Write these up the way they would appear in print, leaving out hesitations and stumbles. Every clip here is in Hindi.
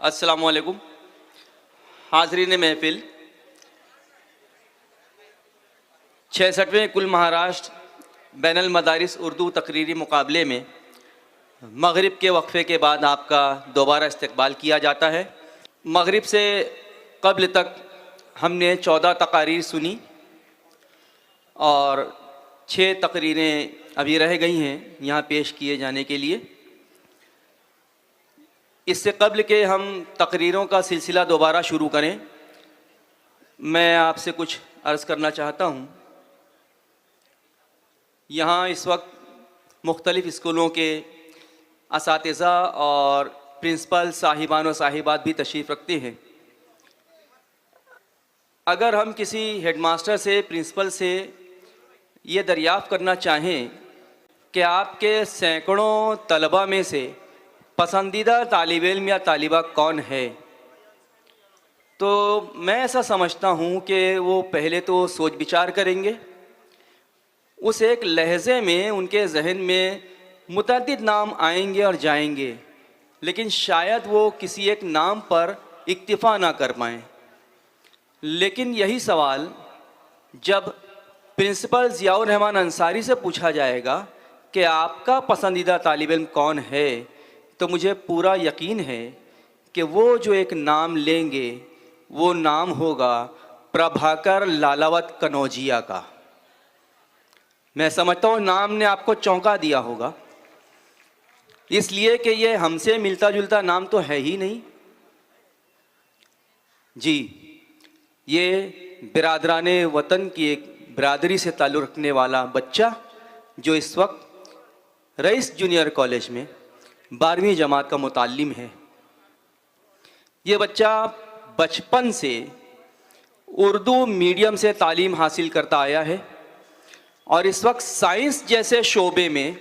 अस्सलामु अलैकुम। हाज़रीन महफिल, 66वें कुल महाराष्ट्र बैनुल मदारिस उर्दू तकरीरी मुकाबले में मगरिब के वक्फ़े के बाद आपका दोबारा इस्तकबाल किया जाता है। मगरिब से कब्ल तक हमने 14 तकारीर सुनी और 6 तकरीरें अभी रह गई हैं यहाँ पेश किए जाने के लिए। इससे कब्ल के हम तकरीरों का सिलसिला दोबारा शुरू करें, मैं आपसे कुछ अर्ज़ करना चाहता हूँ। यहाँ इस वक्त मुख्तलिफ़ स्कूलों के असातिज़ा और प्रिंसिपल साहिबान और साहिबात भी तशरीफ़ रखते हैं। अगर हम किसी हेडमास्टर से, प्रिंसिपल से ये दरियाफ़्त करना चाहें कि आपके सैकड़ों तलबा में से पसंदीदा तालिब इल्म या तालिबा कौन है, तो मैं ऐसा समझता हूँ कि वो पहले तो सोच विचार करेंगे। उस एक लहज़े में उनके जहन में मुतअद्दिद नाम आएंगे और जाएंगे, लेकिन शायद वो किसी एक नाम पर इक्तिफ़ा ना कर पाएँ। लेकिन यही सवाल जब प्रिंसिपल ज़ियाउर रहमान अंसारी से पूछा जाएगा कि आपका पसंदीदा तालिब इल्म कौन है, तो मुझे पूरा यकीन है कि वो जो एक नाम लेंगे वो नाम होगा प्रभाकर लालावत कनौजिया का। मैं समझता हूँ नाम ने आपको चौंका दिया होगा, इसलिए कि ये हमसे मिलता जुलता नाम तो है ही नहीं। जी, ये बिरादराने वतन की एक बिरादरी से ताल्लुक़ रखने वाला बच्चा जो इस वक्त रईस जूनियर कॉलेज में 12वीं जमात का मुताल्लिम है। ये बच्चा बचपन से उर्दू मीडियम से तालीम हासिल करता आया है और इस वक्त साइंस जैसे शोबे में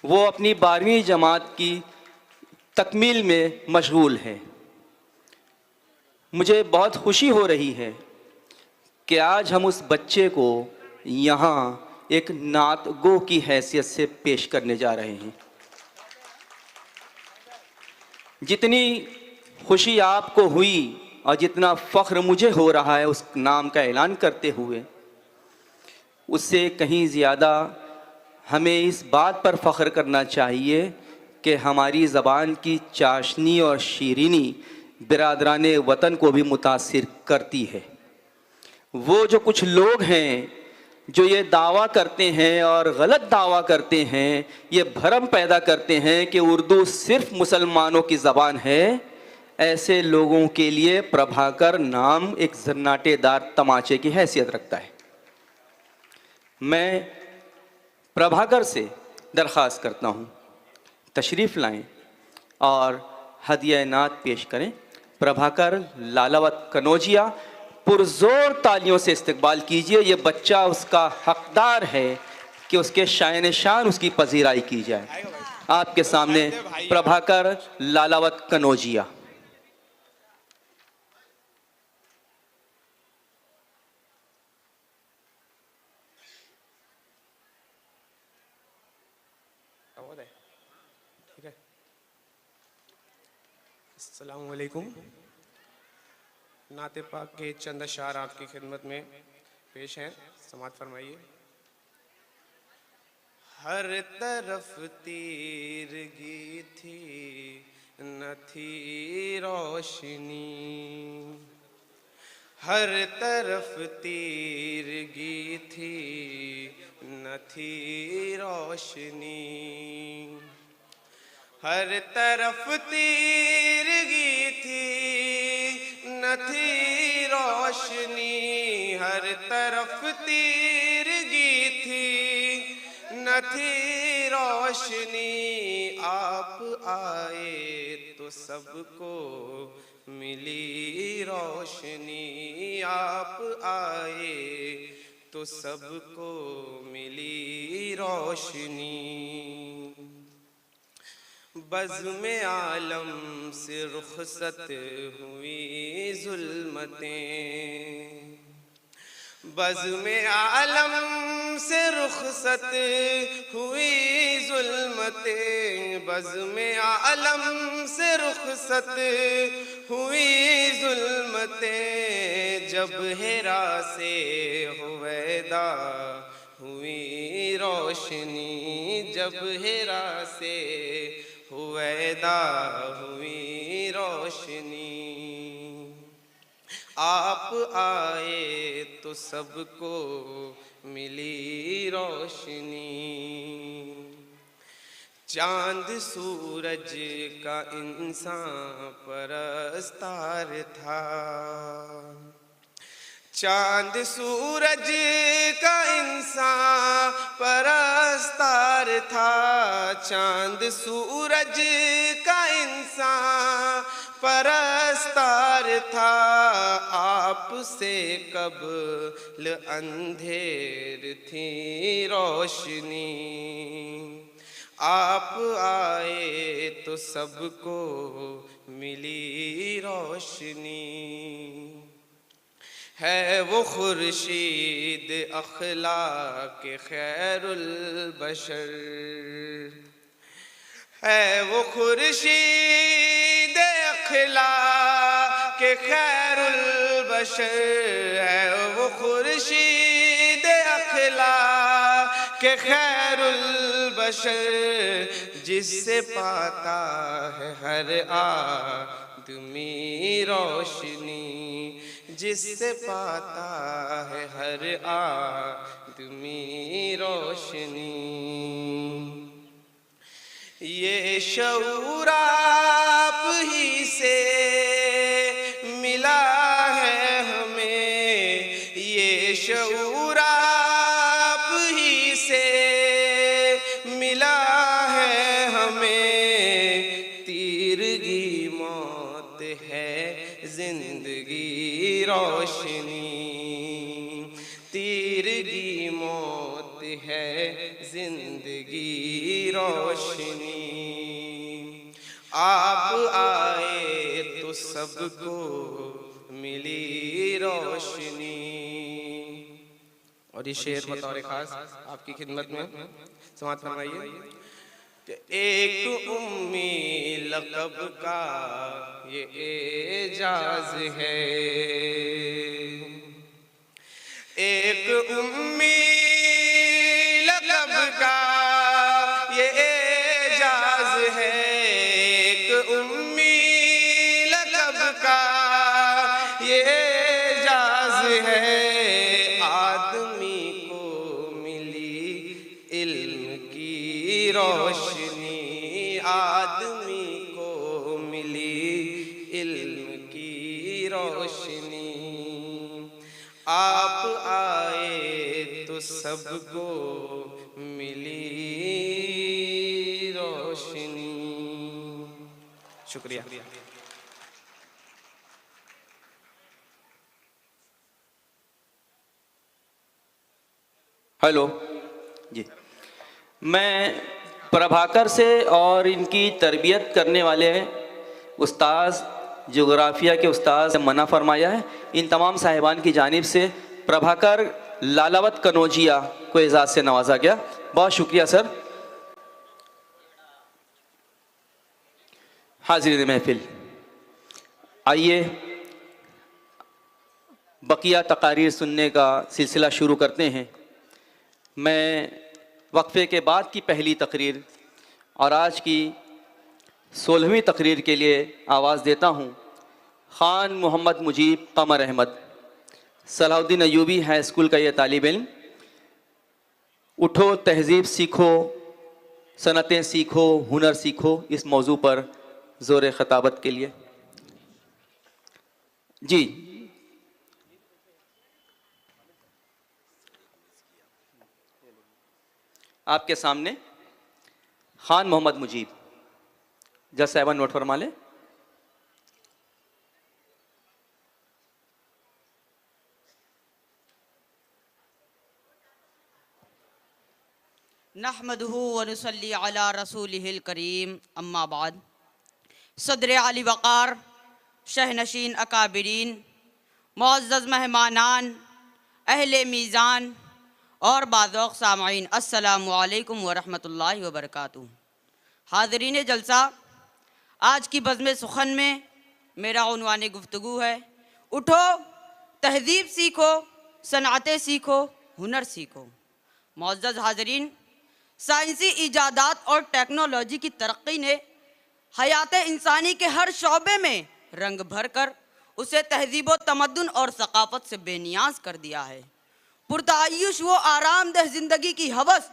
वो अपनी 12वीं जमात की तकमील में मशगूल है। मुझे बहुत खुशी हो रही है कि आज हम उस बच्चे को यहाँ एक नात गो की हैसियत से पेश करने जा रहे हैं। जितनी खुशी आपको हुई और जितना फ़ख्र मुझे हो रहा है उस नाम का ऐलान करते हुए, उससे कहीं ज़्यादा हमें इस बात पर फ़ख्र करना चाहिए कि हमारी ज़बान की चाशनी और शीरीनी बिरादराने वतन को भी मुतासिर करती है। वो जो कुछ लोग हैं जो ये दावा करते हैं और गलत दावा करते हैं, ये भरम पैदा करते हैं कि उर्दू सिर्फ़ मुसलमानों की ज़बान है, ऐसे लोगों के लिए प्रभाकर नाम एक जन्नाटेदार तमाचे की हैसियत रखता है। मैं प्रभाकर से दरख्वास्त करता हूँ तशरीफ़ लाएं और हदिया नात पेश करें। प्रभाकर लालावत कनौजिया, पुरज़ोर तालियों से इस्तकबाल कीजिए। ये बच्चा उसका हकदार है कि उसके शान शान उसकी पजीराई की जाए। आपके सामने प्रभाकर लालावत कनौजिया। अस्सलामु अलैकुम। नाते पाक के चंद अशार आपकी खिदमत में पेश हैं, समाअत फरमाइए। हर तरफ तीरगी थी न थी रोशनी, हर तरफ तीरगी थी न थी रोशनी, हर तरफ तीरगी थी न थी रोशनी, हर तरफ तीरगी थी न थी रोशनी। आप आए तो सबको मिली रोशनी, आप आए तो सबको मिली रोशनी। बज़्म आलम से रुखसत हुई जुल्मतें, बज़्म आलम से रुखसत हुई जुल्मते, बज़्म आलम से रुखसत हुई जुल्मते, जब हिरा से हुवैदा हुई रोशनी, जब हिरा से हुवैदा हुई रोशनी। आप आए तो सबको मिली रोशनी, चांद सूरज का इंसान परस्तार था, चांद सूरज का इंसान परस्तार था, चांद सूरज का इंसान परस्तार था। आपसे कब्ल अंधेर थी रोशनी, आप आए तो सबको मिली रोशनी। है वो खुर्शीद अखलाक खैरुल बशर, है वो खुर्शीद अखलाक खैरुल बशर, है वो खुर्शीद अखलाक खैरुल बशर, जिससे पाता है हर आदमी रोशनी, जिससे पाता है हर आदमी रोशनी। ये शऊर आप ही से मिला है हमें, ये शऊर आप ही से मिला है हमें, तीरगी मौत है जिंदगी रोशनी, तीरगी मौत है जिंदगी रोशनी। आप आए तो सबको मिली रोशनी। और ये शेर बतौर खास आपकी खिदमत में समाअत फरमाइए कि एक उम्मी लक़ब का ये एजाज है, एक उम्मी लक़ब का ये एजाज है, एक उम्मी लक़ब का ये एजाज है। आदमी को मिली इल्म की रोशनी, आदमी को मिली इल्म की रोशनी। आप आए तो सबको मिली रोशनी। शुक्रिया। हेलो जी, मैं प्रभाकर से और इनकी तरबियत करने वाले उस्ताद जोग्राफिया के उस्ताद से मना फरमाया है। इन तमाम साहिबान की जानिब से प्रभाकर लालावत कनौजिया को एजाज़ से नवाजा गया। बहुत शुक्रिया सर। हाज़िरीन महफिल, आइए बकिया तकारीर सुनने का सिलसिला शुरू करते हैं। मैं वक्फे के बाद की पहली तकरीर और आज की 16वीं तकरीर के लिए आवाज़ देता हूँ ख़ान मोहम्मद मुजीब कमर अहमद, सलाहुद्दीन अयूबी हाई स्कूल का ये तालिब इल्म। उठो तहज़ीब सीखो, सनतें सीखो, हुनर सीखो, इस मौजू पर ज़ोर ख़ताबत के लिए जी आपके सामने ख़ान मोहम्मद मुजीब। जज साहिबान नोट फरमा लें। नहमदुहु व नुसल्ली अला रसूलिहिल करीम, अम्मा बाद। सदर आली वक़ार, शहनशीन अकाबिरीन, मुअज़्ज़ज़ मेहमानान, अहले मीज़ान और बाज़ौक़ सामाईन, अस्सलामु अलैकुम व रहमतुल्लाहि व बरकातुहू। हाज़रीन जलसा, आज की बज़्म सुखन में मेरा उन्वान गुफ्तगू है, उठो तहज़ीब सीखो, सनातें सीखो, हुनर सीखो। मुअज़्ज़ज़ हाज़रीन, साइंसी ईजादात और टेक्नोलॉजी की तरक्की ने हयात इंसानी के हर शोबे में रंग भर कर उसे तहज़ीब व तमद्दुन और सक़ाफ़त से बेनियाज कर दिया है। पुरतायुश व आरामदेह ज़िंदगी की हवस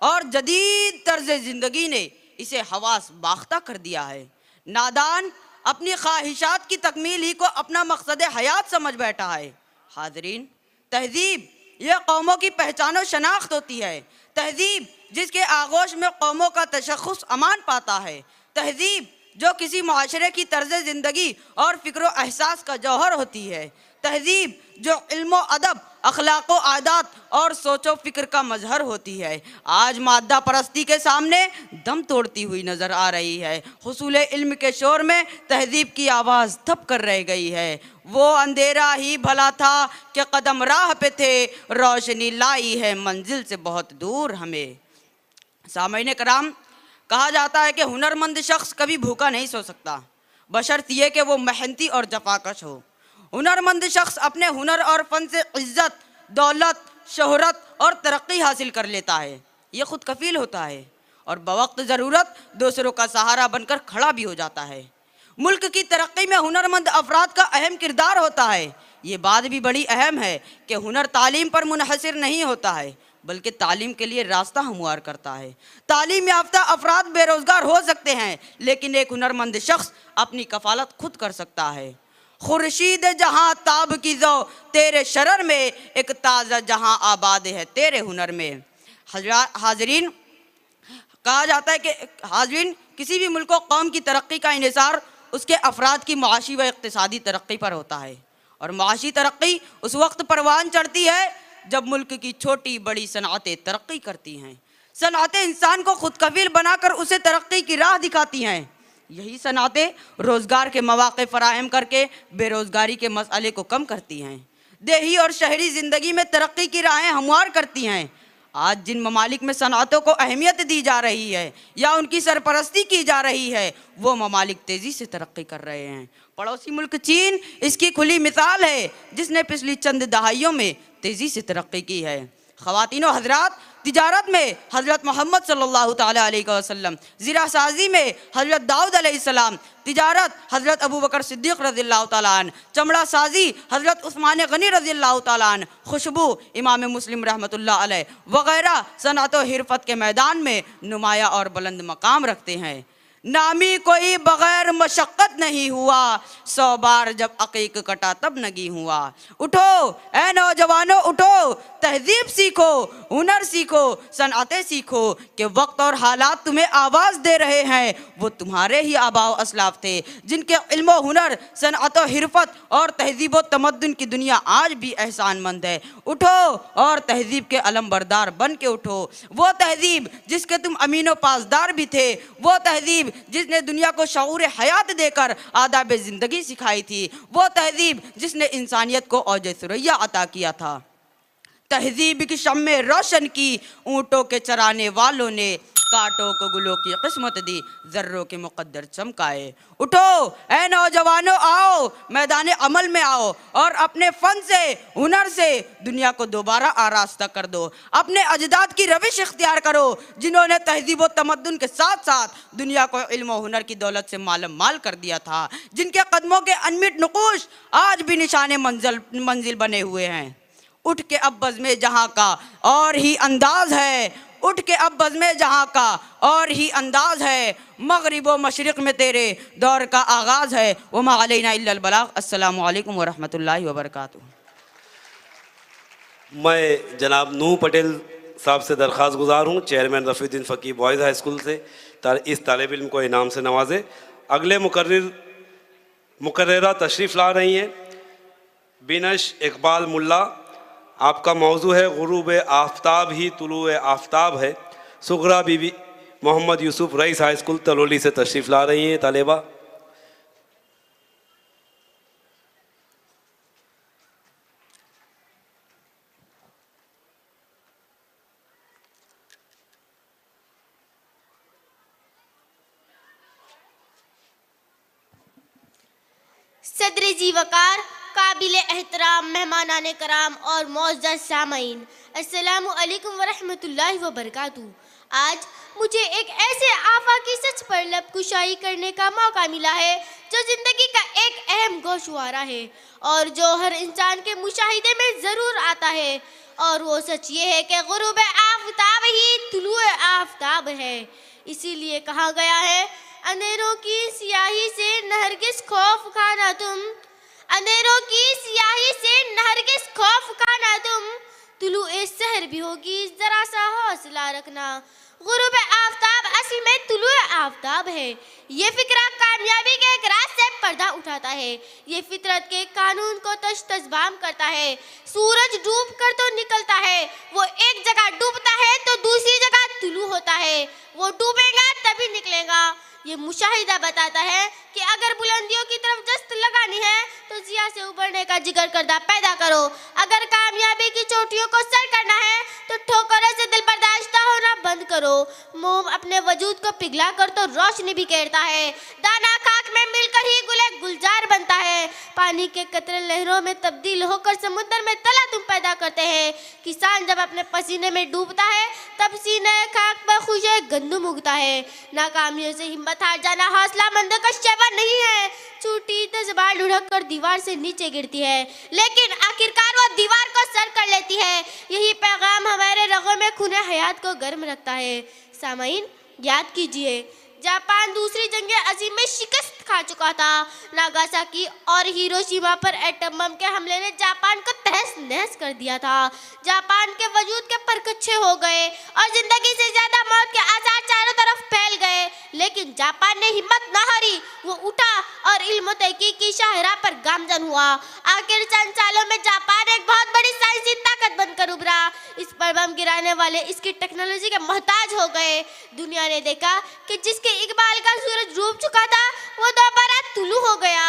और जदीद तर्ज़ ज़िंदगी ने इसे हवास बाख्ता कर दिया है। नादान अपनी ख्वाहिशात की तकमील ही को अपना मकसद हयात समझ बैठा है। हाज़रीन, तहज़ीब यह कौमों की पहचान व शनाख्त होती है। तहज़ीब जिसके आगोश में कौमों का तशख़्ख़ुस अमान पाता है। तहज़ीब जो किसी मुआशरे की तर्ज़ ज़िंदगी और फ़िक्र व एहसास का जौहर होती है। तहज़ीब जो इल्म व अदब, अखलाक व आदात और सोचो फ़िक्र का मजहर होती है, आज मादा परस्ती के सामने दम तोड़ती हुई नज़र आ रही है। हुसूल इल्म के शोर में तहज़ीब की आवाज़ थप कर रह गई है। वो अंधेरा ही भला था कि कदम राह पे थे, रोशनी लाई है मंजिल से बहुत दूर हमें। सामईन कराम, कहा जाता है कि हुनरमंद शख्स कभी भूखा नहीं सो सकता, बशर्त ये कि वो मेहनती और जफाकश हो। हुनरमंद शख्स अपने हुनर और फ़न से इज़्ज़त, दौलत, शोहरत और तरक्की हासिल कर लेता है। ये खुद कफ़ील होता है और बवक्त ज़रूरत दूसरों का सहारा बनकर खड़ा भी हो जाता है। मुल्क की तरक्की में हुनरमंद अफराद का अहम किरदार होता है। ये बात भी बड़ी अहम है कि हुनर तालीम पर मुनहसर नहीं होता है, बल्कि तालीम के लिए रास्ता हमवार करता है। तालीम याफ्ता अफराद बेरोज़गार हो सकते हैं, लेकिन एक हुनरमंद शख्स अपनी कफ़ालत खुद कर सकता है। खुर्शीद जहाँ ताब की जो तेरे शरर में, एक ताज़ा जहाँ आबाद है तेरे हुनर में। हाज़रीन, कहा जाता है कि हाज़रीन, किसी भी मुल्क व कौम की तरक्की का इन्हिसार उसके अफराद की मुआशी व इक़्तिसादी तरक्की पर होता है। और मुआशी तरक्की उस वक्त परवान चढ़ती है जब मुल्क की छोटी बड़ी सनअतें तरक्की करती हैं। सनअतें इंसान को खुद कफ़ील बनाकर उसे तरक्की की राह दिखाती हैं। यही सनअतें रोज़गार के मौक़े फ़राहम करके बेरोज़गारी के मसले को कम करती हैं। देही और शहरी ज़िंदगी में तरक्की की राहें हमवार करती हैं। आज जिन ममालिक में सनअतों को अहमियत दी जा रही है या उनकी सरपरस्ती की जा रही है, वो ममालिक तेज़ी से तरक्की कर रहे हैं। पड़ोसी मुल्क चीन इसकी खुली मिसाल है, जिसने पिछली चंद दहाइयों में तेज़ी से तरक्की की है। ख़वातीन व हज़रात, तिजारत में हज़रत मोहम्मद सल्लल्लाहु तआला अलैहि वसल्लम, ज़िरा साजी में हज़रत दाऊद अलैहिस्सलाम, तिजारत हज़रत अबू बकर सिद्दीक़ रज़ियल्लाहु तआला अन्हु, चमड़ा साजी हज़रत उस्मान गनी रज़ियल्लाहु तआला अन्हु, खुशबू इमाम मुस्लिम रहमतुल्लाह अलैह वग़ैरह सनअत व हिरफत के मैदान में नुमाया और बुलंद मकाम रखते हैं। नामी कोई बग़ैर मशक्क़त नहीं हुआ, 100 बार जब अक़ीक़ कटा तब नगी हुआ। उठो ए नौजवानों, उठो तहज़ीब सीखो, हुनर सीखो, सनअतें सीखो कि वक्त और हालात तुम्हें आवाज़ दे रहे हैं। वो तुम्हारे ही आबा व असलाफ थे जिनके इल्म व हुनर, सनअत व हिरफत और तहज़ीब व तमद्दुन की दुनिया आज भी एहसानमंद है। उठो और तहज़ीब के अलमबरदार बन के उठो। वो तहज़ीब जिसके तुम अमीन व पासदार भी थे, वो तहज़ीब जिसने दुनिया को शऊर हयात देकर आदाब ज़िंदगी सिखाई थी, वो तहज़ीब जिसने इंसानियत को औज सुरैया अता किया था। तहज़ीब की शम्मे रोशन की ऊँटों के चराने वालों ने, कांटों को गुलों की किस्मत दी, ज़र्रों के मुक़द्दर चमकाए। उठो ए नौजवानों, आओ मैदान अमल में आओ और अपने फ़न से, हुनर से दुनिया को दोबारा आरास्ता कर दो। अपने अजदाद की रविश इख्तियार करो जिन्होंने तहज़ीब व तमद्दुन के साथ साथ दुनिया को इल्म व हुनर की दौलत से मालम माल कर दिया था, जिनके कदमों के अनमिट नुक़ूश आज भी निशाने मंजिल बने हुए हैं। उठ के अब बज़्म जहाँ का और ही अंदाज़ है, उठ के अब बज़्म जहाँ का और ही अंदाज़ है, मग़रिब व मशरिक़ में तेरे दौर का आगाज़ है। वमा अलैना इल्लल बलाग़। अस्सलामु अलैकुम व रहमतुल्लाहि व बरकातुहू। मैं जनाब नूह पटेल साहब से दरख्वास्त गुजार हूँ, chairman Rafiuddin Faqih boys high school से, इस तालिब इल्म को इनाम से नवाजे। अगले मुकर्ररा तशरीफ़ ला रही हैं बिनश इकबाल मुल्ला। आपका मौजू है गुरूब आफ्ताब ही तुलू आफ्ताब है। सुगरा बीबी Mohammad Yusuf rice high school तलोली से तशरीफ़ ला रही हैं तालिबा। सदर जी वकार, काबिल एहतराम मेहमानाने कराम और मौजूद सामीन, अस्सलामु अलैकुम वरहमतुल्लाहि वबरकातुहू। आज मुझे एक ऐसे आफाकी सच पर लब कुशाई करने का मौका मिला है जो जिंदगी का एक अहम गोशवारा है और जो हर इंसान के मुशाहिदे में ज़रूर आता है, और वो सच ये है कि गुरूब आफताब ही तुलूए आफताब है। इसीलिए कहा गया है, अंधेरों की सियाही से नहरगिज खौफ खाना तुम, अंधेरों की सियाही से नहरगिज खौफ खाना तुम, तुलूए सहर भी होगी जरा सा हौसला रखना। गुरूब आफताब असल में तुलूए आफताब है। ये फिक्रा कामयाबी के एक राज से पर्दा उठाता है। ये फितरत के कानून को तशबाम करता है। सूरज डूब कर तो निकलता है, वो एक जगह डूबता है तो दूसरी जगह तुलू होता है। वो डूबेगा तभी निकलेगा। ये मुशाहिदा बताता है कि अगर बुलंदियों की तरफ जस्त लगानी है तो जिया से उबरने का जिगर करदा पैदा करो। अगर कामयाबी की चोटियों को सर करना है तो ठोकरों से दिल बर्दाश्त होना बंद करो। मोम अपने वजूद को पिघला कर तो रोशनी बिखेरता है। दाना खाक में मिलकर ही गुले गुलजार बनता है। पानी के कतरे लहरों में तब्दील होकर समुद्र में तला तुम पैदा करते हैं। किसान जब अपने पसीने में डूबता है तब सीने खाक पर खुशे गंदुम उगता है। नाकामियों से हिम्मत हार जाना हौसला मंदों का शेवा नहीं है। छूटी तो ज़बान लुढ़क कर दीवार से नीचे गिरती है, लेकिन आखिरकार वो दीवार को सर कर लेती है। यही पैगाम हमारे रगों में खूने हयात को गर्म रखता है। सामाईन, याद कीजिए, जापान दूसरी जंग अजीम में शिकस्त खा चुका था। नागासाकी और हिरोशिमा पर एटम बम के हमले ने जापान को तहस नहस कर दिया था। जापान के वजूद के परकच्छे हो गए और जिंदगी से ज्यादा मौत के आसार चारों तरफ फैल गए, लेकिन जापान ने हिम्मत न हारी। वो उठा और इल्म तहकीक की शाहराह पर गामजन हुआ। आखिर चंद सालों में जापान एक बहुत बड़ी साइंसी ताकत बनकर उभरा। इस पर बम गिराने वाले इसकी टेक्नोलॉजी के मोहताज हो गए। दुनिया ने देखा कि जिसके इकबाल का सूरज डूब चुका था वो दोबारा तुलू हो गया।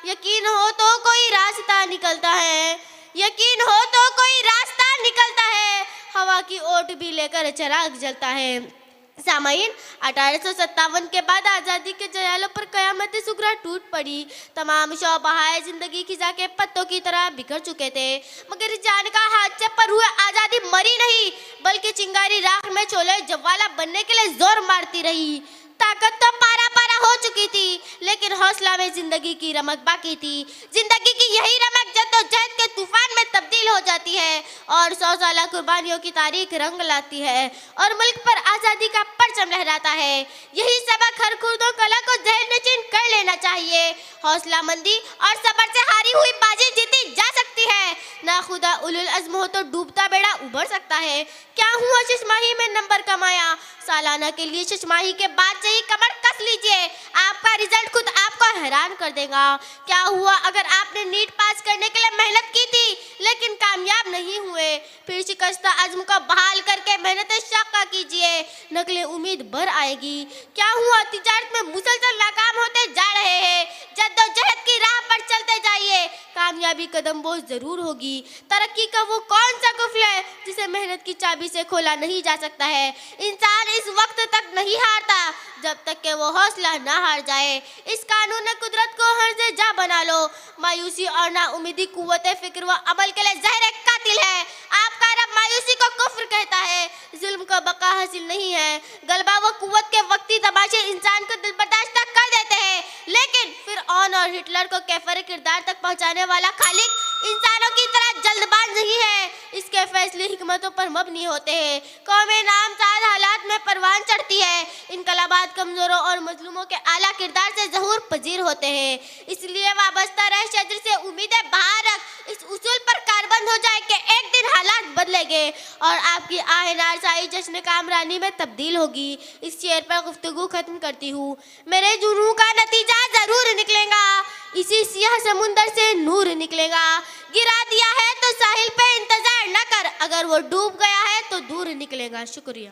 यकीन हो तो कोई रास्ता निकलता है, यकीन हो तो कोई रास्ता निकलता है। हवा की ओट भी लेकर चिराग जलता है। सामाईन, 1857 के बाद आज़ादी के जयालों पर क़यामत सुगरा टूट पड़ी। तमाम शौबहाए जिंदगी खिजा के पत्तों की तरह बिखर चुके थे, मगर जान का हादसे पर हुए आज़ादी मरी नहीं, बल्कि चिंगारी राख में चोले जवाला बनने के लिए जोर मारती रही। ताकत तो पारा पारा हो चुकी थी, लेकिन हौसला में जिंदगी की रमक बाकी थी। जिंदगी की यही रमक जद्दोजहद के तूफान में तब्दील हो जाती है और 100 साल कुर्बानियों की तारीख रंग लाती है और मुल्क पर आज़ादी का परचम लहराता है। यही सबक हर खुर्दो कला को जहन नशीन कर लेना चाहिए। हौसला मंदी और सब्र से हारी हुई बाजी जीती जा सकती है। ना खुदा उलुल अज़्म हो तो डूबता बेड़ा उबर सकता है। क्या हुआ शशमाही में नंबर कमाया, सालाना के लिए शशमाही के बाद से ही कमर कस लीजिए, आपका रिजल्ट खुद आपको हैरान कर देगा। क्या हुआ अगर आपने नीट पास करने के लिए मेहनत की थी लेकिन कामयाब नहीं हुए, फिर शिकस्ता अज़्म को बहाल करके मेहनत शाक़ा कीजिए, नकले उम्मीद भर आएगी। क्या हुआ तिजारत में मुसलसल नाकाम होते जा रहे हैं, जद्दोजहद की राह पर चलते जाइए, कामयाबी कदम बोझ जरूर होगी। तरक्की का वो कौन सा कुफल है जिसे मेहनत की चाबी से खोला नहीं जा सकता है। इंसान इस वक्त तक नहीं हारता जब तक कि वो हौसला ना हार जाए। इस कानून कुदरत को हर से जा बना लो। मायूसी और नाउमीदी कुव्वत फिक्र व अमल के लिए जहर कातिल है। आपका रब मायूसी को कुफ्र कहता है, जुल्म को बका हासिल नहीं है। गलबा व कुव्वत के वक्ती तमाशे इंसान को दिल बर्दाश्त कर देते हैं, लेकिन फिर ऑन और हिटलर को कैफर किरदार तक पहुंचाने वाला खालिक इंसानों की तरह जल्दबाज नहीं है। इसके फैसले हिकमतों पर मबनी होते हैं। कौमें नामसाज हालात में परवान चढ़ती है। इनकलाबात कमजोरों और मजलूमों के आला किरदार से ज़हूर पजीर होते हैं। इसलिए वाबस्ता रह शजर से उम्मीदें बाहर रख। इस उसूल पर कारबंद हो जाए कि एक दिन हालात बदलेंगे और आपकी आहेनार साई जश्न कामरानी में तब्दील होगी। इस शेर पर गुफ्तगू खत्म करती हूँ। मेरे जुनू का नतीजा जरूर निकलेगा, इसी सियाह समुंदर से नूर निकलेगा। गिरा दिया है तो साहिल पे इंतजार न कर, अगर वो डूब गया है तो दूर निकलेगा। शुक्रिया।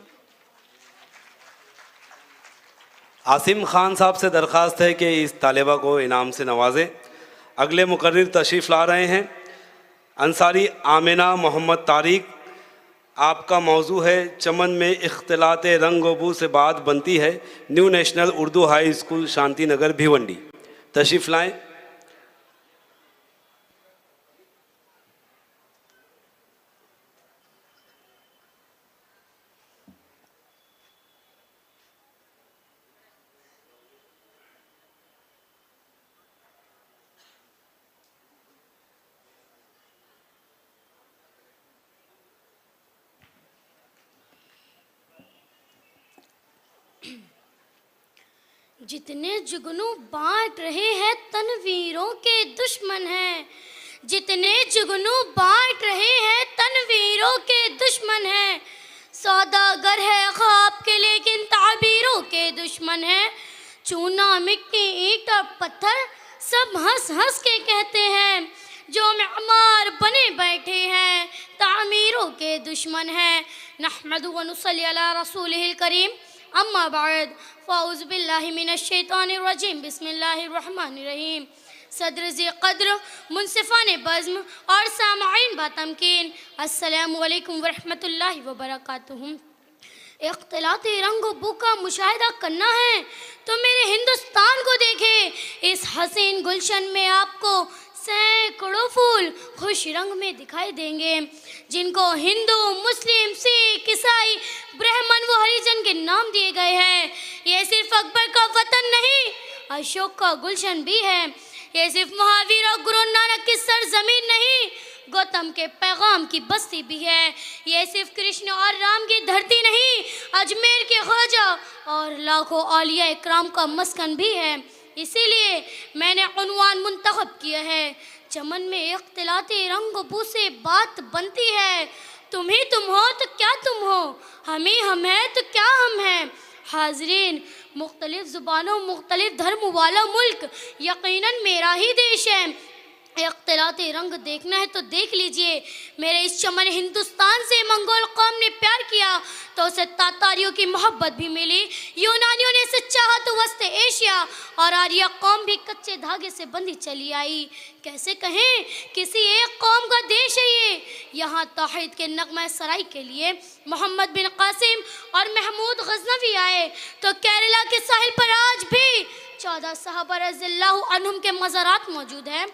आसिम खान साहब से दरख्वास्त है कि इस तालिबा को इनाम से नवाजें। अगले मुकर्रिर तशरीफ़ ला रहे हैं अंसारी आमिना मोहम्मद तारिक। आपका मौजू है चमन में इख्तिलात रंग व बू से बात बनती है, new national Urdu high school Shanti Nagar Bhiwandi. तशरीफ़ लाएँ। जितने जुगनू बांट रहे हैं तनवीरों के दुश्मन हैं, जितने जुगनू बांट रहे हैं तनवीरों के दुश्मन हैं। सौदागर है ख्वाब के लेकिन ताबीरों के दुश्मन हैं। चूना मिट्टी ईंट और पत्थर सब हंस हंस के कहते हैं, जो मेमार बने बैठे हैं तामीरों के दुश्मन हैं। नहमदु व नुसल्ली अला रसूलिहिल करीम, अम्मा बाद, फ़ाउज़ बिल्लाहि मिनश शैतानिर रजीम, बिस्मिल्लाहिर रहमानिर रहीम। सदर ज़ी क़द्र, मुनसिफ़ाने बज़्म और सामाईन बातमकीन, अस्सलामु अलैकुम व रहमतुल्लाहि व बरकातुहू। इख्तिलात रंग बू का मुशाहिदा करना है तो मेरे हिंदुस्तान को देखे। इस हसीन गुलशन में आपको सैकड़ों फूल खुश रंग में दिखाई देंगे, जिनको हिंदू, मुस्लिम, सिख, ईसाई, ब्राह्मण व हरिजन के नाम दिए गए हैं। ये सिर्फ अकबर का वतन नहीं, अशोक का गुलशन भी है। ये सिर्फ महावीर और गुरु नानक की सरजमीन नहीं, गौतम के पैगाम की बस्ती भी है। ये सिर्फ कृष्ण और राम की धरती नहीं, अजमेर के ख्वाजा और लाखों औलिया इकराम का मस्कन भी है। इसीलिए मैंने उन्वान मुंतखब किया है, चमन में इख्तिलाती रंग बू से बात बनती है। तुम ही तुम हो तो क्या तुम हो, हम ही हम हैं तो क्या हम हैं। हाजरीन, मुख्तलिफ ज़ुबानों मुख्तलिफ धर्म वाला मुल्क यकीनन मेरा ही देश है। इख्तिलाती रंग देखना है तो देख लीजिए। मेरे इस चमन हिंदुस्तान से मंगोल कौम ने प्यार किया तो उसे तातारियों की मोहब्बत भी मिली, यूनानियों ने इसे चाहा तो वस्ते एशिया और आर्या कौम भी कच्चे धागे से बंधी चली आई। कैसे कहें, किसी एक कौम का देश है ये। यहाँ तौहीद के नगमा सराई के लिए मोहम्मद बिन कासिम और महमूद गजनवी आए तो केरला के साहिल पर आज भी 14 सहाबा रज़ियल्लाहु अन्हुम के मज़ारात मौजूद हैं।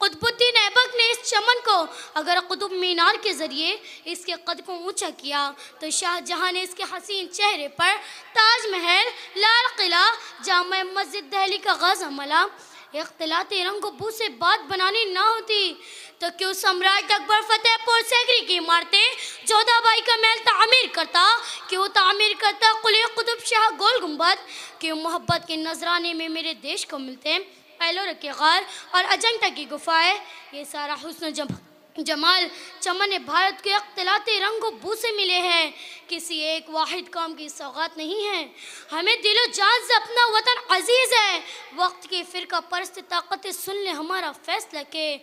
कुतुबुद्दीन ऐबक ने इस चमन को अगर कुतुब मीनार के ज़रिए इसके कद को ऊंचा किया तो शाहजहां ने इसके हसीन चेहरे पर ताजमहल, लाल किला, जामा मस्जिद दिल्ली का गाज़ा मला। इख्तिलाती रंग बू से बात बनानी ना होती तो क्यों सम्राट अकबर फतेहपुर सीकरी की इमारतें जोधाबाई का महल तामीर करता, क्यों तामीर करता कुली कुतुब शाह गोल गुंबद, क्यों मोहब्बत के नजराने में मेरे देश को मिलते एलोरा के गार और अजंता की गुफाएं। ये सारा हुस्न जमाल चमन भारत के इख्तिलाती रंग बू से मिले हैं, किसी एक वाहिद काम की सौगात नहीं है। हमें दिलो जान से अपना वतन अजीज़ है। वक्त की फ़िरका परस्त ताकत सुन ले हमारा फैसला के,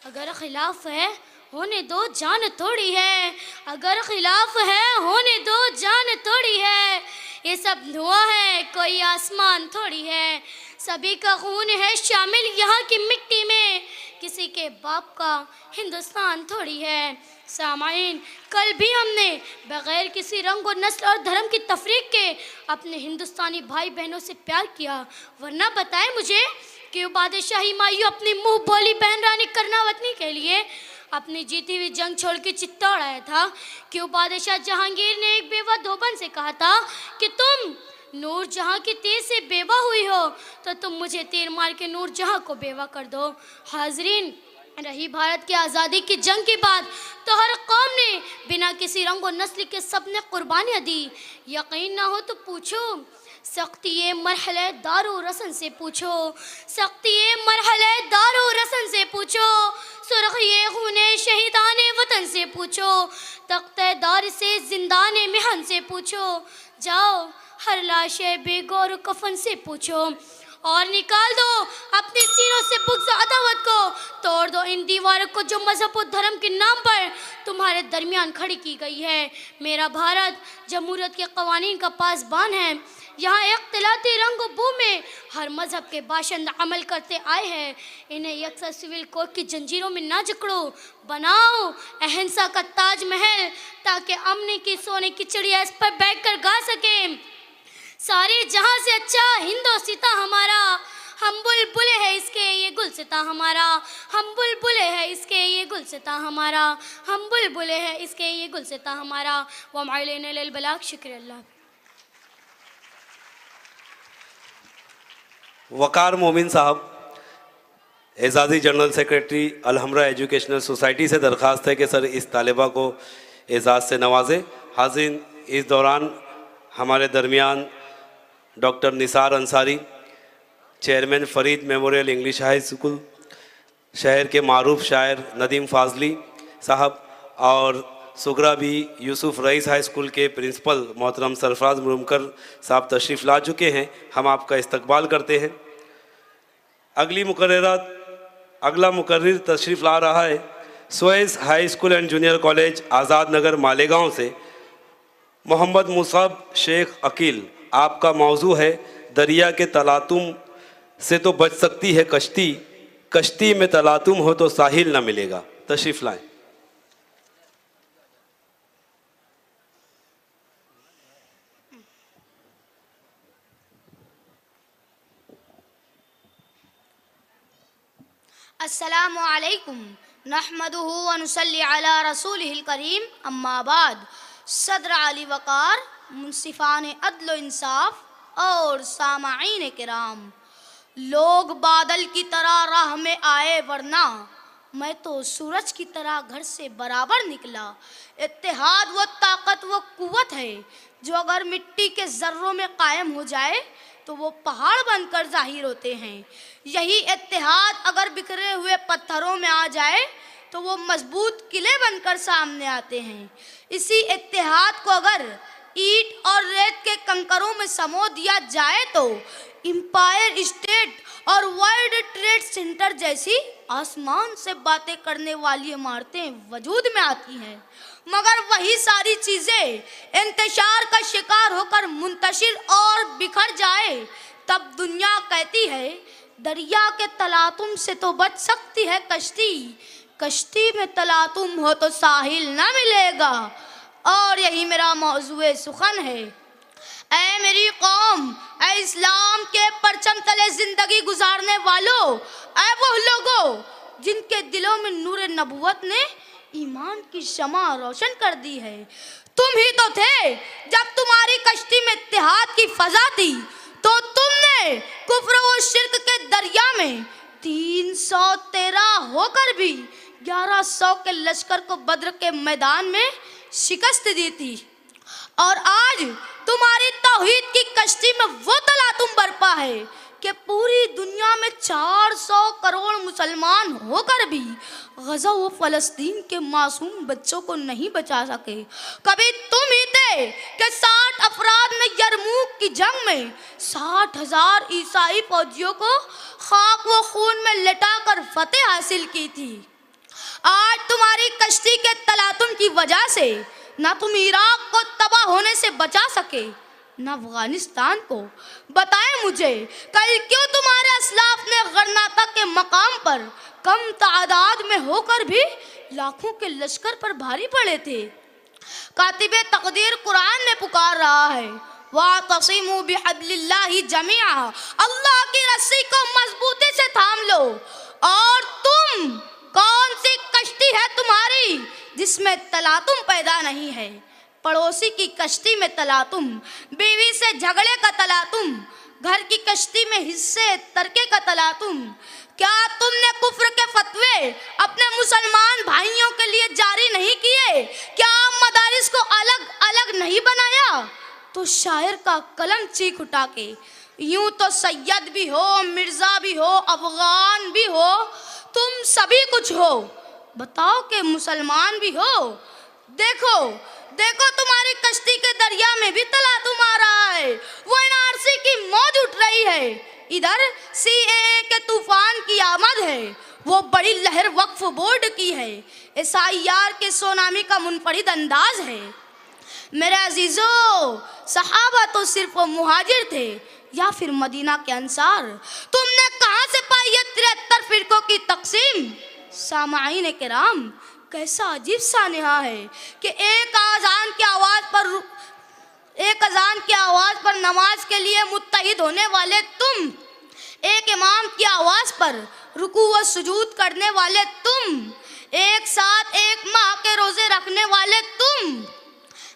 अगर खिलाफ है होने दो जान थोड़ी है, अगर खिलाफ है होने दो जान थोड़ी है। ये सब धुआं है कोई आसमान थोड़ी है, सभी का खून है शामिल यहाँ की मिट्टी में, किसी के बाप का हिंदुस्तान थोड़ी है। सामाईन, कल भी हमने बग़ैर किसी रंग और नस्ल और धर्म की तफरीक के अपने हिंदुस्तानी भाई बहनों से प्यार किया। वरना बताएं मुझे कि बादशाही मायूं अपनी मुँह बोली बहन रानी कर्नावतनी के लिए अपनी जीती हुई जंग छोड़ के चित्तौड़ आया था। क्यों बादशाह जहांगीर ने एक बेवा धोबन से कहा था कि तुम नूर जहाँ की तीर से बेवा हुई हो तो तुम मुझे तीर मार के नूर जहाँ को बेवा कर दो। हाजरीन, रही भारत की आज़ादी की जंग की बात तो हर कौम ने बिना किसी रंग और नस्ल के सबने कुर्बानियाँ दी। यकीन ना हो तो पूछो, सख्ती मरहले दारो रसन से पूछो, सख्ती मरहले दारो रसन से पूछो, सुरख़ी खूने शहीदाने वतन से पूछो, तख्ते दार से जिंदाने मिहन से पूछो, जाओ हर लाशे बेगौर कफन से पूछो और निकाल दो अपने सीनों से बुग़्ज़ अदावत को, तोड़ दो इन दीवारों को जो मज़हब और धर्म के नाम पर तुम्हारे दरमियान खड़ी की गई है। मेरा भारत जमहूरियत के क़वानीन का पासबान है। यहाँ इख्तिलाती रंग बू में हर मज़हब के बाशिंदे अमल करते आए हैं। इन्हें यकसा सिविल कोड की जंजीरों में ना जकड़ो, बनाओ अहिंसा का ताजमहल ताकि अमन की सोने की चिड़िया इस पर बैठ कर गा सकें। सारे जहाँ से अच्छा हिंदोस्तान हमारा, हम बुलबुले हैं इसके ये गुलसिता हमारा, हम बुलबुले हैं इसके ये गुलसिता हमारा, हम बुलबुले हैं इसके ये गुलसिता हमारा। व माइलेन लिल बलाग। शुक्रिया अल्लाह। वकार मोमिन साहब, एजाज़ी general secretary Alhamra educational society से दरख्वास्त है कि सर इस तालिबा को एजाज़ से नवाजें। हाज़रीन, इस दौरान हमारे दरमियान doctor Nisar Ansari chairman Farid memorial English high school, शहर के मारूफ शायर नदीम फाजली साहब और सुगरा भी यूसुफ रईस हाई स्कूल के प्रिंसिपल मोहतरम सरफराज मुरमकर साहब तशरीफ़ ला चुके हैं। हम आपका इस्तकबाल करते हैं। अगला मुकर्रिर तशरीफ़ ला रहा है सुएस high school and junior college Azad Nagar Malegaon से मोहम्मद मुसाब शेख अकील। आपका मौजू है दरिया के तलातुम से तो बच सकती है कश्ती, कश्ती में तलातुम हो तो साहिल न मिलेगा। तशरीफ़ लाएं। अस्सलामु अलैकुम नहमदुहु व नुसल्ली अला रसूलिहिल करीम अम्मा बाद। सदर अली वक़ार, मुंसिफान अदल इंसाफ और सामाईन किराम, लोग बादल की तरह राह में आए वरना मैं तो सूरज की तरह घर से बराबर निकला। इत्तेहाद वो ताकत वो कुव्वत है जो अगर मिट्टी के ज़र्रों में कायम हो जाए तो वो पहाड़ बनकर जाहिर होते हैं। यही इत्तेहाद अगर बिखरे हुए पत्थरों में आ जाए तो वो मजबूत किले बनकर सामने आते हैं। इसी इत्तेहाद को अगर ईंट और रेत के कंकरों में समो दिया जाए तो एम्पायर स्टेट और वर्ल्ड ट्रेड सेंटर जैसी आसमान से बातें करने वाली इमारतें वजूद में आती हैं। मगर वही सारी चीज़ें इंतशार का शिकार होकर मुंतशिर और बिखर जाए तब दुनिया कहती है दरिया के तलातुम से तो बच सकती है कश्ती, कश्ती में तलातुम हो तो साहिल न मिलेगा। और यही मेरा मौजूए सुखन है। ऐ मेरी कौम, ऐ इस्लाम के परचम तले जिंदगी गुजारने वालों, ऐ वो लोगों जिनके दिलों में नूर नबुवत ने ईमान की शमा रोशन कर दी है। तुम ही तो थे जब तुम्हारी कश्ती में इत्तेहाद की फजा थी तो तुमने कुफ्र व शिर्क के दरिया में 313 होकर भी 1100 के लश्कर को बद्र के मैदान में शिकस्त दी थी। और आज तुम्हारी तौहीद की कश्ती में वो तलातुम बरपा है कि पूरी दुनिया में 400 करोड़ मुसलमान होकर भी गज़ा व फ़लस्तीन के मासूम बच्चों को नहीं बचा सके। कभी तुम ही थे कि 60 अफराद ने यरमूक की जंग में 60,000 ईसाई फौजियों को खाक व खून में लिटाकर फतेह हासिल की थी। आज तुम्हारी कश्ती के तलातुम की वजह से ना तुम इराक को तबाह होने से बचा सके न अफगानिस्तान को। बताएं मुझे कल क्यों तुम्हारे असलाफ ने गरनाता के मकाम पर कम तादाद में होकर भी लाखों के लश्कर पर भारी पड़े थे। कातिबे तकदीर कुरान ने पुकार रहा है वातसिमू बिहब्लिल्लाहि जमीआ, अल्लाह की रस्सी को मजबूती से थाम लो। और तुम कौन सी कश्ती है तुम्हारी जिसमें तलातुम पैदा नहीं है? पड़ोसी की कश्ती में तलातुम, बीवी से झगड़े का तलातुम, घर की कश्ती में हिस्से तरके का तलातुम। क्या तुमने कुफ्र के फतवे अपने मुसलमान भाइयों के लिए जारी नहीं किए? क्या मदारिस को अलग अलग नहीं बनाया? तो शायर का कलम चीख उठा के यूं तो सैयद भी हो, मिर्जा भी हो, अफगान भी हो, तुम सभी कुछ हो, बताओ कि मुसलमान भी हो। देखो देखो तुम्हारी कश्ती के दरिया में भी तलातुम आ रहा है। वो एनआरसी की मौज उठ रही है, इधर सीएए के तूफान की आमद है। वो बड़ी लहर वक्फ बोर्ड की है, एसआईआर के सोनामी का मुनफरिद अंदाज है। मेरे अजीजों, सहाबा तो सिर्फ वो मुहाजिर थे या फिर मदीना के अंसार। तुमने कहां से पाई ये 73 फिरकों की तकसीम? सामाईन किराम, कैसा अजीब सा नेहा है कि एक अजान की आवाज़ पर नमाज के लिए मुत्तहिद होने वाले तुम, एक इमाम की आवाज़ पर रुकू व सुजूद करने वाले तुम, एक साथ एक माह के रोज़े रखने वाले तुम।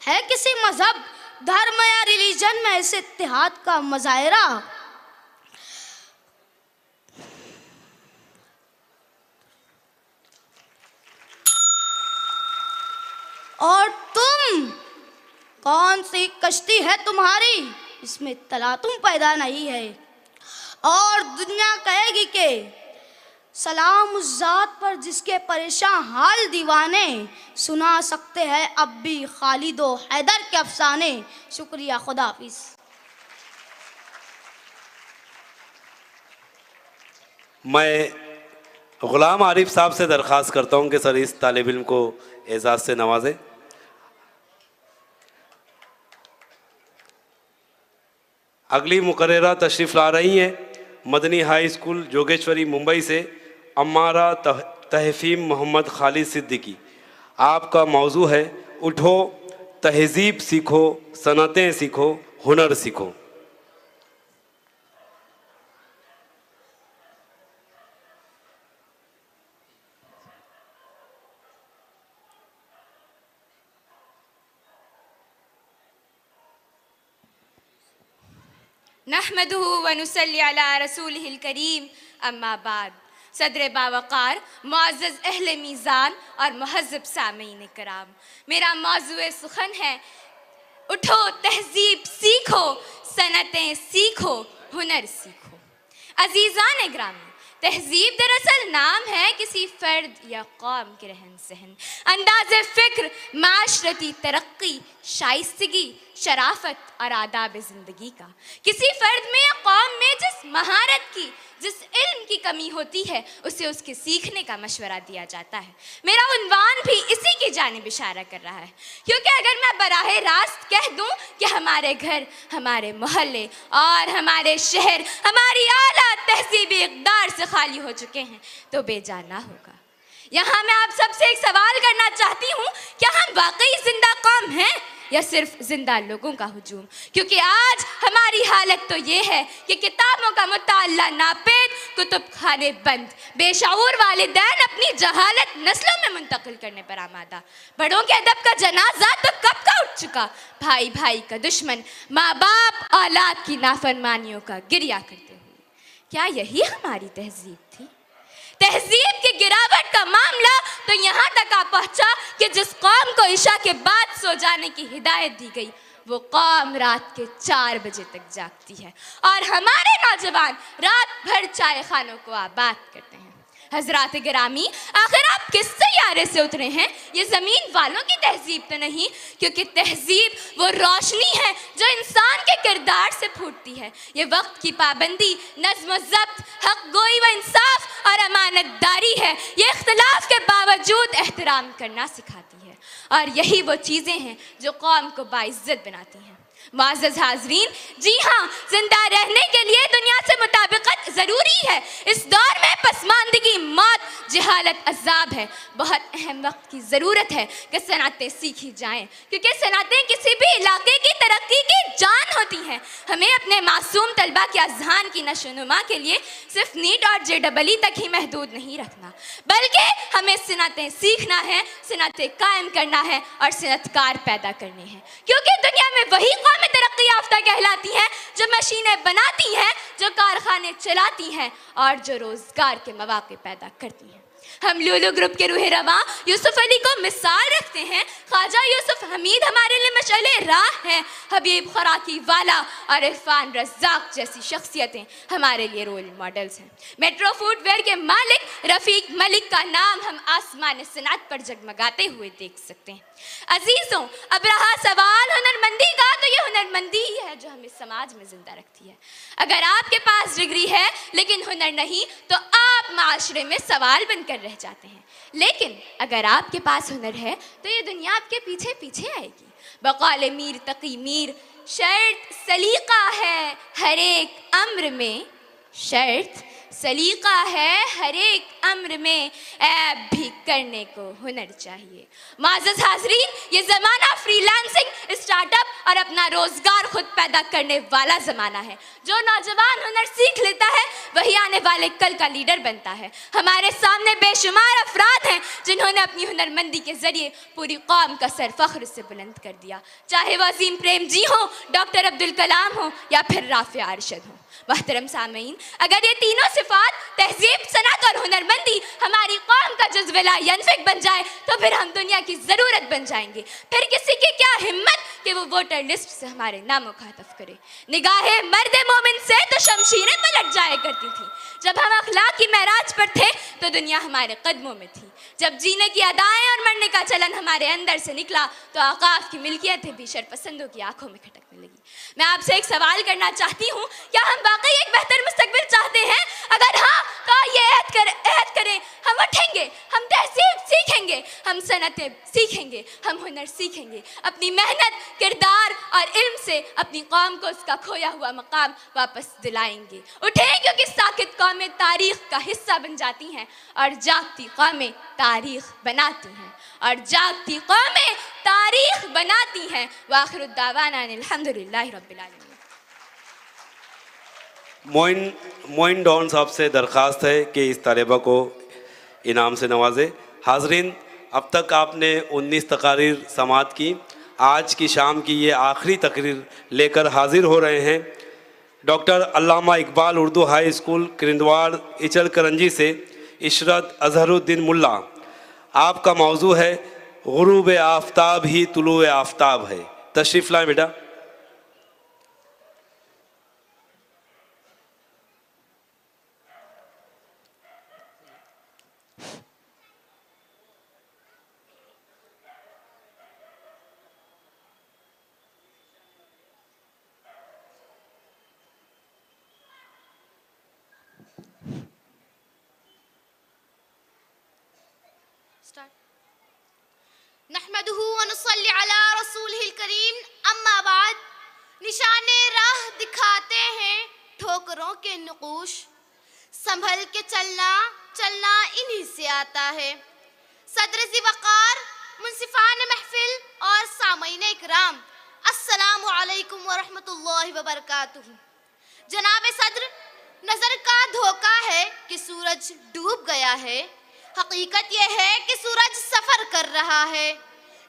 है किसी मजहब, धर्म या रिलीजन में ऐसे इत्तेहाद का मजाहिरा? और तुम, कौन सी कश्ती है तुम्हारी इसमें तलातुम पैदा नहीं है? और दुनिया कहेगी कि सलाम उस ज़ात पर जिसके परेशान हाल दीवाने सुना सकते हैं अब भी खालिद व हैदर के अफसाने। शुक्रिया, खुदा हाफिज़। मैं ग़ुलाम आरिफ साहब से दरख्वास्त करता हूं कि सर इस तालिब इल्म को एजाज़ से नवाजें। अगली मुकर्ररा तशरीफ़ ला रही हैं मदनी हाई स्कूल जोगेश्वरी मुंबई से अम्मारा तहफ़ीम मोहम्मद खालिद सिद्दीकी। आपका मौजू है उठो तहज़ीब सीखो, सनतें सीखो, हुनर सीखो। नहमदुहु व नुसल्ली अला रसूलिहिल करीम, अम्मा बाद। सदर बावकार, मुअज़्ज़ज़ अहले मीज़ान और मुहज़्ज़ब सामीन कराम, मेरा मौज़ूए सुखन है उठो तहज़ीब सीखो, सनतें सीखो, हुनर सीखो। अज़ीज़ान ग्रामी, तहज़ीब दरअसल नाम है किसी फ़र्द या कौम के रहन सहन, अंदाज़ फ़िक्र, माशरती तरक्की, शाइस्तगी, शराफत और आदाब ज़िंदगी का। किसी फ़र्द में या कौम में जिस महारत की, जिस इल्म की कमी होती है उसे उसके सीखने का मशवरा दिया जाता है। मेरा उन्वान भी इसी की जानिब इशारा कर रहा है, क्योंकि अगर मैं बराह रास्त कह दूं कि हमारे घर, हमारे मोहल्ले और हमारे शहर हमारी आला तहज़ीबी इक़दार से खाली हो चुके हैं तो बेजाना होगा। यहाँ मैं आप सबसे एक सवाल करना चाहती हूँ, क्या हम वाकई जिंदा कौम हैं या सिर्फ जिंदा लोगों का हुजूम? क्योंकि आज हमारी हालत तो ये है कि किताबों का मुताला नापेद, कुतुब खाने बंद, बेशऊर वालिदैन अपनी जहालत नस्लों में मुंतकिल करने पर आमादा। बड़ों के अदब का जनाजा तो कब का उठ चुका, भाई भाई का दुश्मन, माँ बाप औलाद की नाफरमानियों का गिरिया करते हुए। क्या यही हमारी तहजीब थी? तहजीब की गिरावट का मामला तो यहाँ तक आ पहुँचा कि जिस कौम को इशा के बाद सो जाने की हिदायत दी गई वो कौम रात के 4 बजे तक जागती है और हमारे नौजवान रात भर चाय खानों को आबाद करते हैं। हजरात गिरामी, आखिर आप किस सैयारे से उतरे हैं? ये ज़मीन वालों की तहजीब तो नहीं, क्योंकि तहजीब वो रोशनी है जो इंसान के किरदार से फूटती है। ये वक्त की पाबंदी, नज़्म ज़ब्त, हक गोई व इंसाफ और अमानतदारी है। ये इख्तिलाफ के बावजूद एहतराम करना सिखाती है और यही वो चीज़ें हैं जो कौम को बाइज़्ज़त बनाती हैं। मुअज़्ज़ज़ हाज़रीन, जी हाँ, जिंदा रहने के लिए दुनिया से मुताबिकत ज़रूरी है। इस दौर में पसमानदगी, मौत, जहालत, अज़ाब है। बहुत अहम वक्त की ज़रूरत है कि सनतें सीखी जाएं, क्योंकि सनतें किसी भी इलाके की तरक्की की जान होती हैं। हमें अपने मासूम तलबा के अज़हान की नशोनुमा के लिए सिर्फ नीट और JEE तक ही महदूद नहीं रखना, बल्कि हमें सनतें सीखना है, सनतें कायम करना है और सनतकार पैदा करने हैं। क्योंकि दुनिया में वही कौमें तरक्की याफ्ता कहलाती हैं जो मशीनें बनाती हैं, जो कारखाने चलाती हैं और जो रोजगार के मौके पैदा करती हैं। हम लुलु ग्रुप के रूह रवां यूसुफ अली को मिसाल रखते हैं। ख्वाजा यूसुफ हमीद हमारे लिए मशअले राह हैं। हबीब खुराकी वाला और इरफान रज़्ज़ाक जैसी शख्सियतें हमारे लिए रोल मॉडल्स हैं। मेट्रो फुटवेयर के मालिक रफ़ीक मलिक का नाम हम आसमान सनअत पर जगमगाते हुए देख सकते हैं। अजीज़ों, अब रहा सवाल हुनरमंदी का, तो ये हुनरमंदी ही है जो हमें समाज में जिंदा रखती है। अगर आपके पास डिग्री है लेकिन हुनर नहीं तो आप माशरे में सवाल बनकर रह जाते हैं। लेकिन अगर आपके पास हुनर है तो ये दुनिया आपके पीछे पीछे आएगी। बक़ौल मीर तकी मीर, शर्त सलीका है हर एक अम्र में, शर्त सलीका है हर एक अम्र में, ऐब भी करने को हुनर चाहिए। मुअज़्ज़ज़ हाज़रीन, ये ज़माना फ्रीलांसिंग, स्टार्टअप और अपना रोज़गार खुद पैदा करने वाला ज़माना है। जो नौजवान हुनर सीख लेता है वही आने वाले कल का लीडर बनता है। हमारे सामने बेशुमार अफराद हैं जिन्होंने अपनी हुनरमंदी के ज़रिए पूरी कौम का सर फ़ख्र से बुलंद कर दिया, चाहे वह अज़ीम प्रेम जी हो, डॉक्टर अब्दुल कलाम हो या फिर राफ़िया अरशद हो। मोहतरम सामीन, अगर ये तीनों सिफात तहजीब, सनत और हुनरमंदी हमारी कौम का जज्बा यनफिक बन जाए तो फिर हम दुनिया की ज़रूरत बन जाएंगे। फिर किसी की क्या हिम्मत कि वो वोटर लिस्ट से हमारे नाम मुखातब करे। निगाहे मर्द मोमिन से तो शमशीरें पलट जाया करती थी। जब हम अखलाक की महराज पर थे तो दुनिया हमारे कदमों में थी। जब जीने की अदाएं और मरने का चलन हमारे अंदर से निकला तो औकाफ की मिल्कियतें भी शरपसंदों की आंखों में खटकने लगी। मैं आपसे एक सवाल करना चाहती हूँ, क्या हम वाकई एक बेहतर मुस्तकबिल चाहते हैं? अगर हाँ तो ये अहद करें, हम उठेंगे, हम तहजीब सीखेंगे, हम सनतें सीखेंगे, हम हुनर सीखेंगे, अपनी मेहनत, किरदार और इल्म से अपनी कौम को उसका खोया हुआ मकाम वापस दिलाएंगे। उठें, क्योंकि साकित कौमें तारीख का हिस्सा बन जाती हैं और जागती कौमें तारीख बनाती हैं, और जागती कौमें तारीख बनाती हैं। वाखिर दावाना अल्हम्दुलिल्लाहि रब्बिल आलमीन। मोइन डॉन साहब से दरख्वास्त है कि इस तालिबा को इनाम से नवाजे। हाजरीन, अब तक आपने 19 तकारीर समाअत की। आज की शाम की ये आखिरी तकरीर लेकर हाजिर हो रहे हैं डॉक्टर अल्लामा इकबाल उर्दू हाई स्कूल किरंदवाड़ इचल करंजी से इशरत अजहरुद्दीन मुल्ला। आपका मौजू है गुरूब आफ्ताब ही तुलू आफ्ताब है। तशरीफ़ लाएं बेटा। नहमदुहु व नुसल्ली अला रसूलिहिल करीम, अम्मा बाद। निशाने राह दिखाते हैं ठोकरों के नुकूश, संभल के चलना चलना इन्हीं से आता है। सदर ज़ी वक़ार, मुंसिफान महफिल और सामईन इकराम, अस्सलामु अलैकुम व रहमतुल्लाहि व बरकातुहू। जनाब सदर, नज़र का धोखा है कि सूरज डूब गया है। हकीकत यह है कि सूरज सफर कर रहा है।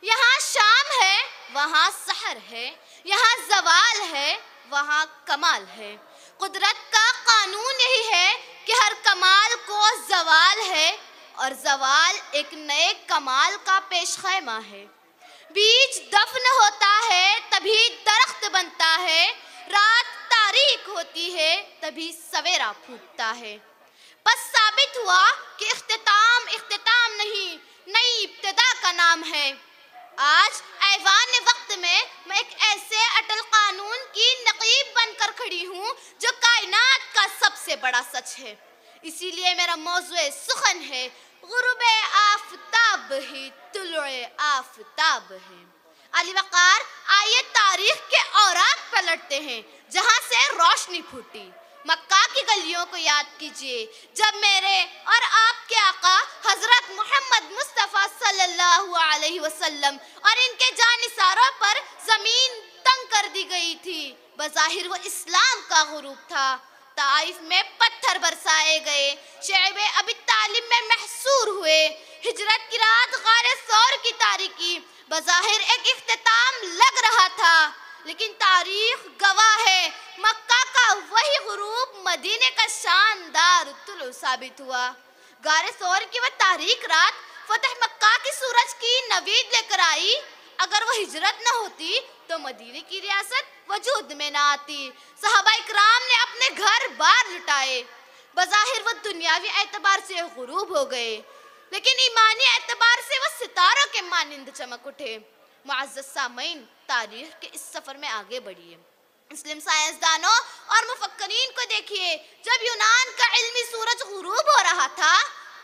यहाँ शाम है, वहाँ सहर है, यहाँ जवाल है, वहाँ कमाल है। कुदरत का कानून यही है कि हर कमाल को जवाल है और जवाल एक नए कमाल का पेशखैमा है। बीज दफन होता है तभी दरख्त बनता है, रात तारीक होती है तभी सवेरा फूटता है। बस साबित हुआ कि इख्तिताम नहीं, नई इब्तिदा का नाम है। आज ऐवान वक्त में मैं एक ऐसे अटल कानून की नकीब बनकर खड़ी हूँ जो कायनात का सबसे बड़ा सच है। इसीलिए मेरा मौज़ू सुखन है गुरूब आफ्ताब ही तुलुए आफ्ताब है। अली वक़ार, आइए तारीख के औराक पलटते हैं जहाँ से रोशनी फूटी। मक्का की गलियों को याद कीजिए जब मेरे और आपके आका हजरत मोहम्मद मुस्तफ़ा सल्लल्लाहु अलैहि वसल्लम और इनके जानिसारों पर जमीन तंग कर दी गई थी। बज़ाहिर वो इस्लाम का गुरूब था। ताइफ में पत्थर बरसाए गए, शैबे अबी तालिब में महसूर हुए। हिजरत की रात गारे सौर की तारीकी बज़ाहिर एक इख्तिताम लग रहा था, लेकिन तारीख गवाह है मक्का का वही गुरूब मदीने का शानदार तुलू साबित हुआ। गारे सौर की वह तारीख रात फतह मक्का की सूरज की नवीद लेकर आई। अगर वह हिजरत न होती तो मदीने की रियासत वजूद में न आती। सहाबा इकराम ने अपने घर बार लुटाए। बज़ाहिर वह दुनियावी एतबार से गुरूब हो गए, लेकिन ईमानी एतबार से वह सितारों के मानिंद चमक उठे। मुअज़्ज़ज़ सामीन, तारीख के इस सफर में आगे बढ़िए। मुस्लिम साइंसदानों और मुफक्किरीन को देखिए, जब यूनान का इल्मी सूरज गुरूब हो रहा था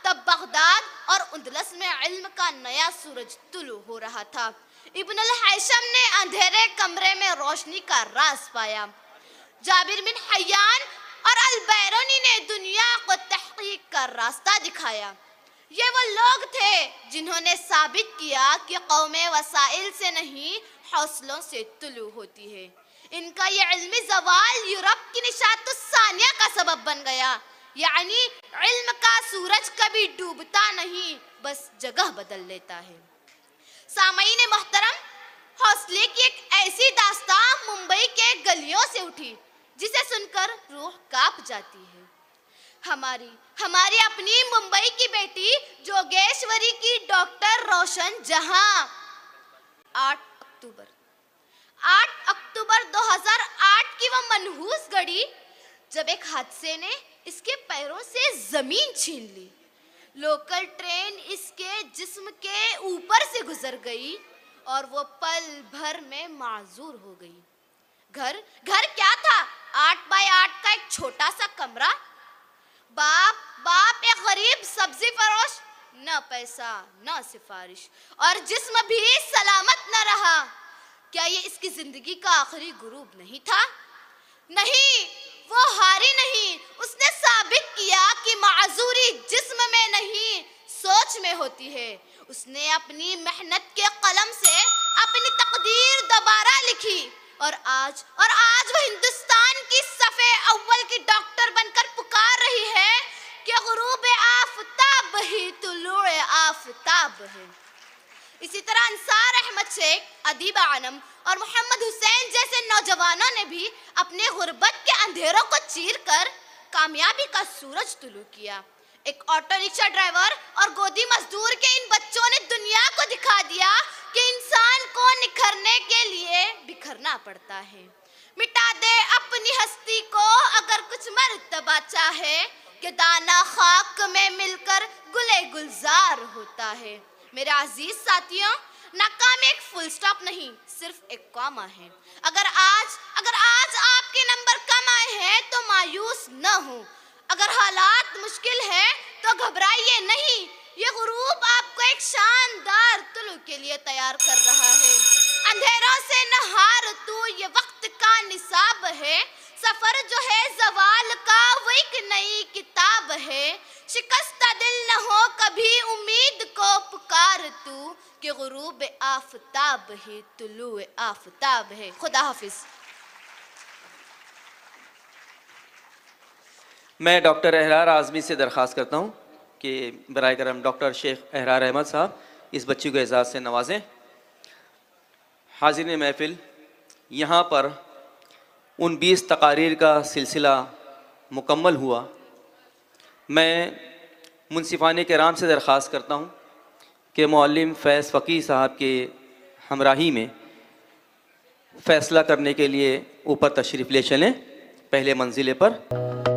तब बगदाद और उंदलस में इल्म का नया सूरज तुलू हो रहा था। इब्न अल हैशम ने अंधेरे कमरे में रोशनी का राज पाया। जाबिर बिन हय्यान और अल बैरूनी ने दुनिया को तहकीक का रास्ता दिखाया। ये वो लोग थे जिन्होंने साबित किया कि कौमें वसाइल से नहीं हौसलों से तुलू होती है। इनका ये इल्मी ज़वाल यूरोप की निशात सानिया का सबब बन गया। यानी इल्म का सूरज कभी डूबता नहीं, बस जगह बदल लेता है। सामईन मोहतरम, हौसले की एक ऐसी दास्तान मुंबई के गलियों से उठी जिसे सुनकर रूह कांप जाती है। हमारी अपनी मुंबई की बेटी जोगेश्वरी की डॉक्टर रोशन जहां 8 अक्टूबर 2008 की वह मनहूस घड़ी जब एक हादसे ने इसके पैरों से जमीन छीन ली। लोकल ट्रेन इसके जिस्म के ऊपर से गुजर गई और वो पल भर में माजूर हो गई। घर क्या था? 8 बाय 8 का एक छोटा सा कमरा। बाप एक गरीब सब्जी फरोश, न पैसा न सिफारिश, और जिस्म भी सलामत न रहा। क्या ये इसकी जिंदगी का आखिरी गुरूब नहीं था? नहीं, वो हारी नहीं। उसने साबित किया कि माजूरी जिस्म में नहीं, सोच में होती है। उसने अपनी मेहनत के कलम से अपनी तकदीर दोबारा लिखी और आज वो हिंदुस्तान की सफ़े अव्वल की डॉक्टर बनकर पुकार रही है कि गुरूब आफताब ही तुलूए आफताब है। इसी तरह अंसार अहमद शेख, अदीबा आनम और मोहम्मद हुसैन जैसे नौजवानों ने भी अपने गुर्बत के अंधेरों को चीरकर कामयाबी का सूरज तुलू किया। एक ऑटो रिक्शा ड्राइवर और गोदी मजदूर के इन बच्चों ने दुनिया को दिखा दिया कि इंसान को निखरने के लिए बिखरना पड़ता है। मिटा दे अपनी हस्ती को अगर कुछ मर्तबा चाहे, कि दाना खाक में मिलकर गुले गुलजार होता है। मेरे अजीज साथियों, नाकाम एक फुल स्टॉप नहीं, सिर्फ एक कॉमा है। अगर आज आपके नंबर कम आए हैं तो मायूस न हो। अगर हालात मुश्किल है तो घबराइए नहीं। ये गुरूब आपको एक शानदार तुलू के लिए तैयार कर रहा है। अंधेरों से न हार तू, ये वक्त का निसाब है। सफर जो है जवाल का वो एक नई किताब है। शिकस्ता दिल न हो कभी उम्मीद को पुकार तू, कि गुरूब आफताब ही तुलू आफताब है। खुदा हाफिज। मैं डॉक्टर अहरार आज़मी से दरख्वास्त करता हूँ कि बराए करम डॉक्टर शेख अहरार अहमद साहब इस बच्ची को एजाज़ से नवाजें। हाज़िरीन महफिल, यहाँ पर उन 20 तकारीर का सिलसिला मुकम्मल हुआ। मैं मुनसिफ़ाने किराम से दरख्वास्त करता हूँ कि मौल्लिम फैज़ फ़कीह साहब के हमराही में फ़ैसला करने के लिए ऊपर तशरीफ़ ले चलें पहले मंजिले पर।